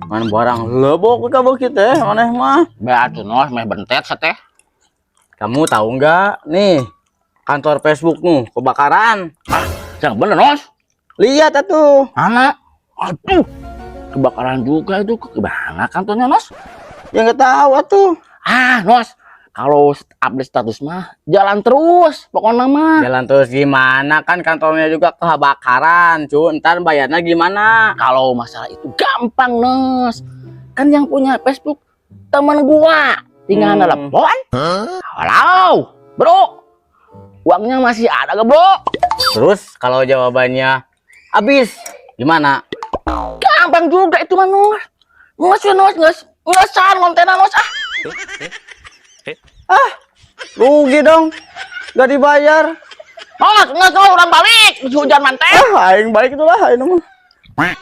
Man barang lebok ka begitu teh maneh mah. Batu nos meh bentet sateh. Kamu tahu nggak nih kantor Facebookmu kebakaran? Yang bener nos. Lihat atuh. Mana? Aduh. Kebakaran juga itu gimana kantornya nos? Ya nggak tahu atuh. Ah nos. Kalau update status mah jalan terus pokoknya mah. Jalan terus gimana kan kantornya juga kebakaran, cu. Ntar bayarnya gimana? Kalau masalah itu gampang nos. Kan yang punya Facebook temen gua. Tinggal telepon. Halo, bro. Uangnya masih ada gak bro? Terus kalau jawabannya habis gimana? Gampang juga itu mah nos. Ngesan kontenan nos ah. Rugi dong. Gak dibayar. Nos, nges orang balik. Hujan mantel. Aing balik itulah aing mah.